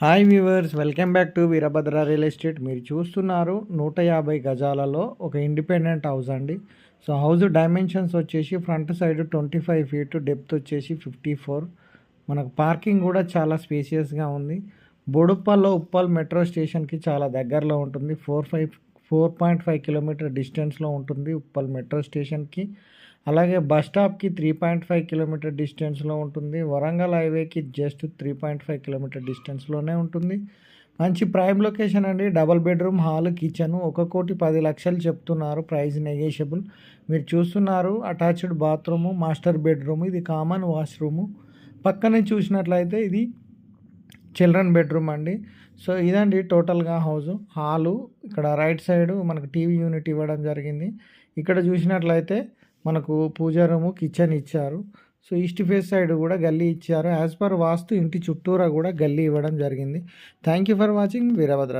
Hi viewers, welcome back to Veerabhadra real estate. మీరు చూస్తున్నారు 150 గజాలలో ఒక ఇండిపెండెంట్ హౌస్ అండి. సో హౌస్ డైమెన్షన్స్ వచ్చేసి ఫ్రంట్ సైడ్ 25 ఫీట్, డెప్త్ వచ్చేసి 54. మనకు పార్కింగ్ కూడా చాలా స్పేసియస్గా ఉంది. బోడుప్పల్లో ఉప్పల్ మెట్రో స్టేషన్కి చాలా దగ్గరలో ఉంటుంది. 4.5 కిలోమీటర్ డిస్టెన్స్లో ఉంటుంది ఉప్పల్ మెట్రో స్టేషన్కి. అలాగే బస్ స్టాప్కి 3.5 కిలోమీటర్ డిస్టెన్స్లో ఉంటుంది. వరంగల్ హైవేకి జస్ట్ 3.5 కిలోమీటర్ డిస్టెన్స్లోనే ఉంటుంది. మంచి ప్రైమ్ లొకేషన్ అండి. డబల్ బెడ్రూమ్, హాల్, కిచెన్ 1,10,00,000 చెప్తున్నారు. Price negotiable. మీరు చూస్తున్నారు అటాచ్డ్ బాత్రూము, మాస్టర్ బెడ్రూమ్, ఇది కామన్ వాష్రూము. పక్కనే చూసినట్లయితే ఇది చిల్డ్రన్ బెడ్రూమ్ అండి. సో ఇదండి టోటల్గా హౌస్. హాలు ఇక్కడ రైట్ సైడ్ మనకు టీవీ యూనిట్ ఇవ్వడం జరిగింది. ఇక్కడ చూసినట్లయితే మనకు పూజా రూము, కిచెన్ ఇచ్చారు. సో ఈస్ట్ ఫేస్ సైడ్ కూడా గల్లీ ఇచ్చారు. యాజ్ పర్ వాస్తు ఇంటి చుట్టూరా కూడా గల్లీ ఇవ్వడం జరిగింది. Thank you for watching Veerabhadra.